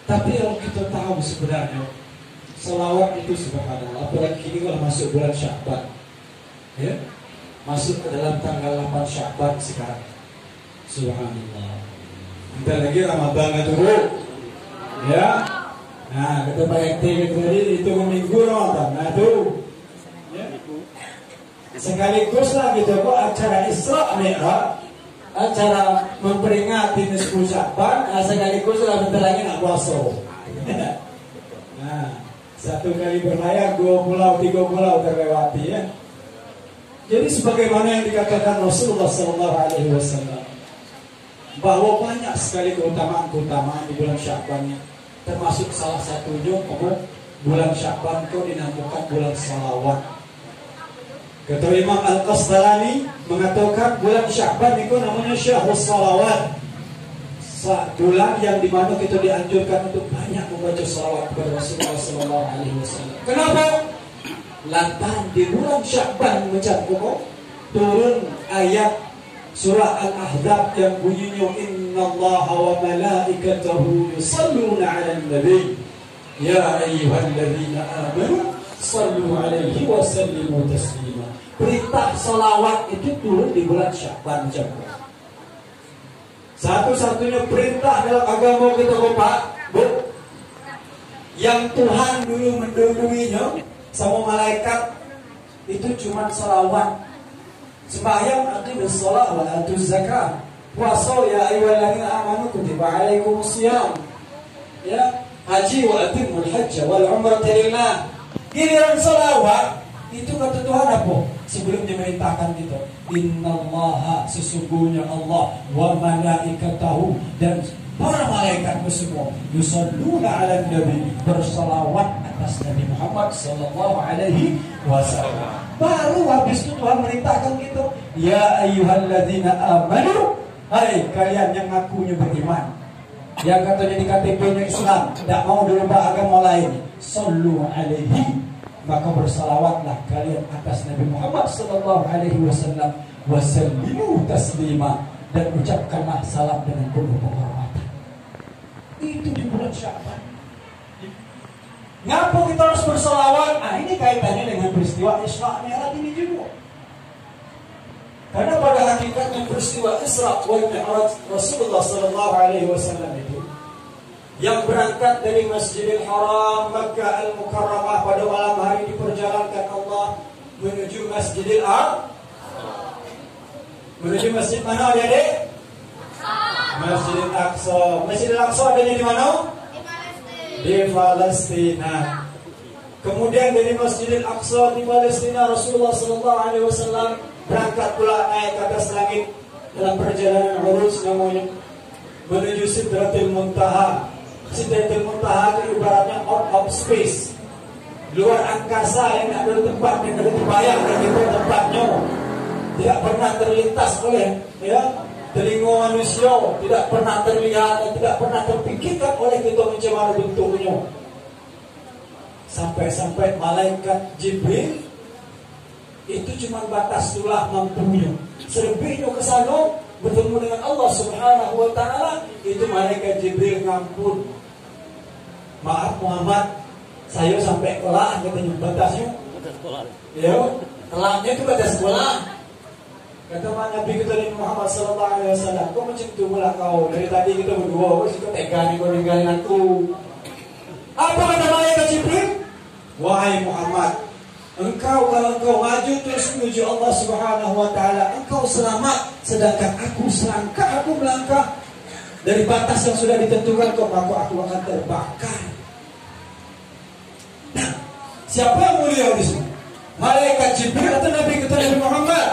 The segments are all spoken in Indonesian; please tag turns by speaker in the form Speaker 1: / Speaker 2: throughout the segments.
Speaker 1: Tapi kalau kita tahu sebenarnya selawat itu subhanallah, apalagi ini kalau masuk bulan Sya'ban, ya, masuk ke dalam tanggal 8 Sya'ban sekarang, subhanallah. Bentar lagi Ramadan turun, ya. Nah, kata Pak Ekti tadi itu minggu Ramadan, nah tuh, ya. Sekaligus lah gitu kok acara Isra Mi'raj, acara memperingati nisfu Sya'ban, sekaligus lah bentar lagi nak puasa. Nah, satu kali berlayar 2 pulau 3 pulau terlewati, ya. Jadi sebagaimana yang dikatakan Rasulullah SAW, bahwa banyak sekali keutamaan-keutamaan di bulan Sya'ban, termasuk salah satunya bulan Sya'ban itu dinamakan bulan salawat. Kata Imam Al-Qasdalani mengatakan bulan Sya'ban itu namanya syahrus salawat, bulan yang dimana kita dianjurkan untuk banyak membaca salawat kepada Rasulullah SAW. Kenapa? Lantaran di bulan Sya'ban macam turun ayat surah Al-Ahzab yang bunyinya innallaha wa malaikatahu yusalluna 'alan nabi ya ayyuhalladzina amanu sallu 'alaihi wa sallimu taslima. Perintah salawat itu turun di bulan Sya'ban macam itu. Satu-satunya perintah dalam agama kita Bapak, Bu, yang Tuhan dulu mendahuluinya sama malaikat itu cuma salawat. Sembahyang artinya shalah wa atuz zakah. Puasa ya ayyuhalladzina amanu kutiba alaikumusiyam. Ya, haji wa atimul hajj wal umrata lillah. Giliran salawat itu kata Tuhan apa? Sebelum dimerintahkan kita, innallaha, sesungguhnya Allah, wa malaikatahu, dan para malaikatmu semua, yusalluna 'alan nabi, bersalawat atas Nabi Muhammad sallallahu alaihi wasallam. Baru habis itu Tuhan merintahkan kita, ya ayyuhalladzina amanu, hai kalian yang ngakunya beriman, yang katanya di KTP-nya Islam, tidak mau dirubah agama lain, sallu alaihi, maka bersalawatlah kalian atas Nabi Muhammad sallallahu alaihi wasallam, wasallimu taslima, dan ucapkanlah salam dengan penuh penghormatan. Itu di bulan Sya'ban. Ngapa kita harus bersalawat? Nah, ini kaitannya dengan peristiwa Isra Mi'raj ini juga. Karena pada hakikatnya peristiwa Isra wal Mi'raj Rasulullah sallallahu alaihi wasallam itu yang berangkat dari Masjidil Haram Makkah Al-Mukarramah pada malam hari diperjalankan Allah menuju Masjidil Aqsa. Menuju masjid mana ya, Dek? Masjidil Aqsa. Masjidil Aqsa adanya di mana? Di Palestina. Kemudian dari Masjidil Aqsa di Palestina Rasulullah sallallahu alaihi wasallam berangkat pula naik ke atas langit dalam perjalanan uruj namanya menuju Sidratul Muntaha. Sidratul Muntaha itu ibaratnya out of space, luar angkasa yang ada tempat yang ada terbayang dan itu tempatnya tidak pernah terlintas oleh telinga manusia, tidak pernah terlihat dan tidak pernah terpikirkan oleh kita macam mana bentuknya. Sampai-sampai malaikat Jibril itu cuma batas tulah mampunya. Selebihnya ke sana bertemu dengan Allah Subhanahu wa taala, itu malaikat Jibril ngampun. Maaf Muhammad, saya sampai kelah katanya batasnya. Ya, telahnya itu batas sekolah. Kata Nabi kita Nabi Muhammad sallallahu alaihi wasallam, kau macam tu pula kau. Dari tadi kita berdua, kau suka tega ni kau ninggalin aku. Apa kata malaikat Jibril? Wahai Muhammad, engkau kalau engkau maju terus menuju Allah Subhanahu wa taala, engkau selamat, sedangkan aku selangkah, aku melangkah dari batas yang sudah ditentukan kau, maka aku akan terbakar. Nah, siapa yang mulia di sini? Malaikat Jibril atau Nabi kita Nabi Muhammad?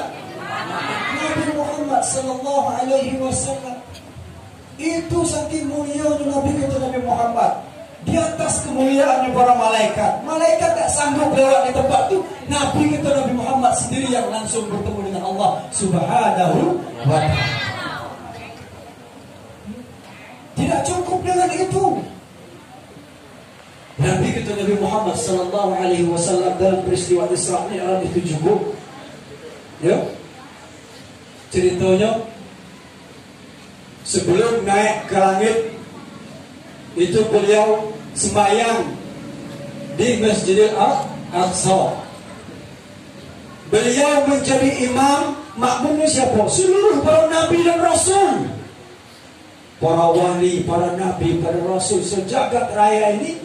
Speaker 1: Nabi Muhammad sallallahu alaihi wasallam. Itu saking mulia Nabi kita Nabi Muhammad. Di atas kemuliaannya para malaikat. Malaikat tak sanggup lewat di tempat itu. Nabi kita Nabi Muhammad sendiri yang langsung bertemu dengan Allah Subhanahu wa ta'ala. Tidak cukup dengan itu. Nabi kita Nabi Muhammad sallallahu alaihi wasallam dalam peristiwa Isra Mi'raj itu juga. Ya. Ceritanya sebelum naik ke langit itu beliau sembahyang di Masjidil Aqsa. Beliau menjadi imam, makmumnya siapa? Seluruh para nabi dan rasul, para wali, para nabi, para rasul sejagat raya ini,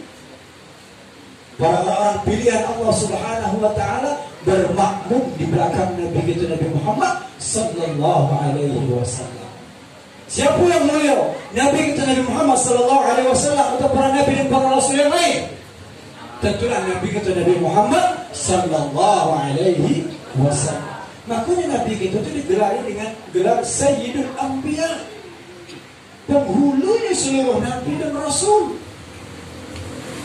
Speaker 1: para orang pilihan Allah Subhanahu wa taala bermakmum di belakang Nabi kita Nabi Muhammad sallallahu alaihi wasallam. Siapa yang mulia? Nabi kita Nabi Muhammad sallallahu alaihi wasallam atau para nabi dan para rasul yang lain? Tentulah Nabi kita Nabi Muhammad sallallahu alaihi wasallam. Makanya Nabi kita itu digelari dengan gelar Sayyidul Anbiya, penghulunya seluruh nabi dan rasul.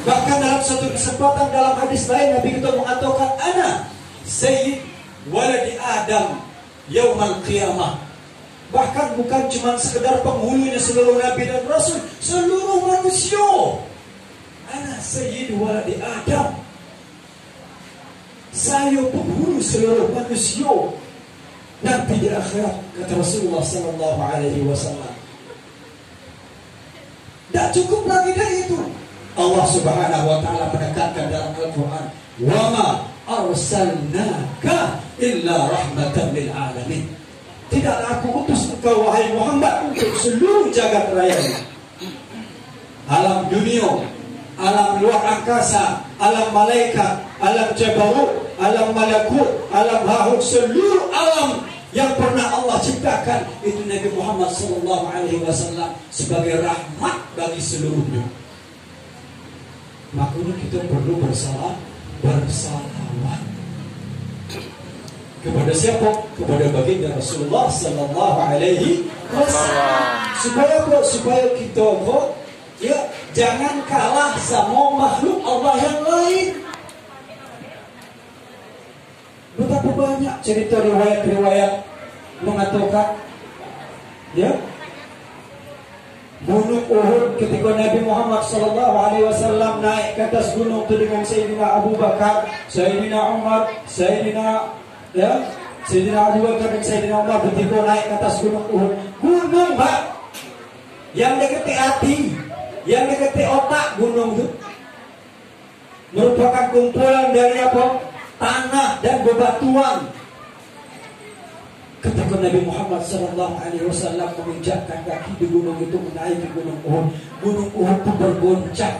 Speaker 1: Bahkan dalam satu kesempatan dalam hadis lain Nabi kita mengatakan, ana Sayyid waladi Adam yaumal qiyamah. Bahkan bukan cuma sekedar penghulunya seluruh nabi dan rasul, seluruh manusia. Ana Sayyid waladi Adam. Saya penghulu seluruh manusia. Nanti di akhirat, kata Rasulullah sallallahu alaihi wasallam. Tak cukup lagi dari itu. Allah Subhanahu wa taala menekankan dalam Al-Qur'an, "Wa ma arsalnaka illa rahmatan lil alamin." Tidaklah aku utus engkau wahai Muhammad untuk seluruh jagat raya ini. Alam dunia, alam luar angkasa, alam malaikat, alam jabarut, alam malakut, alam hahut, seluruh alam yang pernah Allah ciptakan itu Nabi Muhammad sallallahu alaihi wasallam sebagai rahmat bagi seluruhnya. Makanya kita perlu bersalawat kepada siapa? Kepada baginda Rasulullah sallallahu alaihi wasallam. Supaya kita jangan kalah sama makhluk Allah yang lain. Betapa banyak cerita riwayat-riwayat mengatakan Gunung Uhud ketika Nabi Muhammad sallallahu alaihi wasallam naik ke atas gunung itu dengan Sayyidina Abu Bakar, Sayyidina Umar, Sayyidina Abu Bakar dan Sayyidina Umar bertiga naik ke atas gunung Uhud. Gunung, Pak, yang dekati hati, yang dekati otak gunung itu merupakan kumpulan dari apa? Tanah dan bebatuan. Ketika Nabi Muhammad sallallahu alaihi wasallam menginjakkan kaki di gunung itu menaiki gunung Uhud itu bergoncang.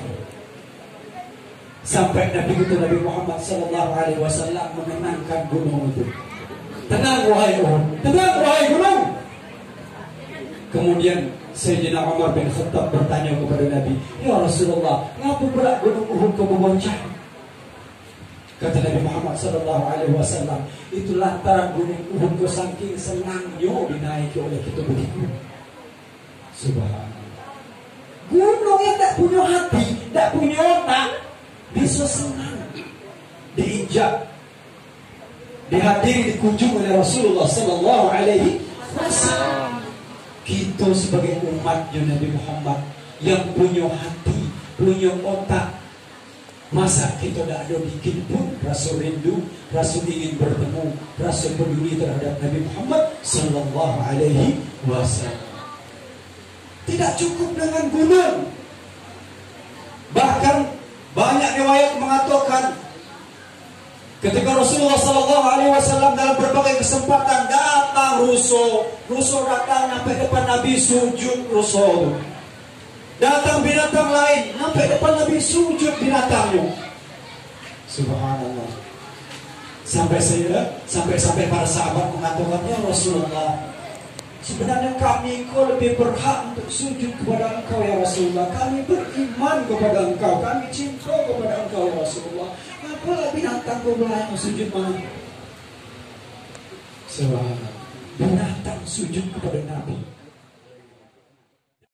Speaker 1: Sampai Nabi Muhammad sallallahu alaihi wasallam menenangkan gunung itu. Tenang wahai Uhud, tenang wahai gunung. Kemudian Sayyidina Umar bin Khattab bertanya kepada Nabi, "Ya Rasulullah, ngapa pula gunung Uhud kau bergoncang?" Kata Nabi Muhammad sallallahu alaihi wasallam, itu lantaran gunung Uhud kau saking senangnya dinaiki oleh kita begitu. Subhanallah. Gunung yang tak punya hati, tak punya otak, bisa senang diinjak, dihadiri, dikunjung oleh Rasulullah sallallahu alaihi wasallam. Kita sebagai umatnya Nabi Muhammad yang punya hati, punya otak, masa kita tidak ada dikit pun rasa rindu, rasa ingin bertemu, rasa peduli terhadap Nabi Muhammad sallallahu alaihi wasallam. Tidak cukup dengan gunung. Bahkan Banyak riwayat mengatakan ketika Rasulullah Sallallahu Alaihi Wasallam dalam berbagai kesempatan datang rusuh datang sampai depan Nabi sujud rusuh. Datang binatang lain sampai depan Nabi sujud binatangnya. Subhanallah. Sampai para sahabat mengatakan, ya Rasulullah, sebenarnya kami kau lebih berhak untuk sujud kepada engkau ya Rasulullah. Kami beriman kepada engkau, kami cinta kepada engkau ya Rasulullah. Apalah binatang kau berhak sujud mana? Subhanallah. Binatang sujud kepada Nabi.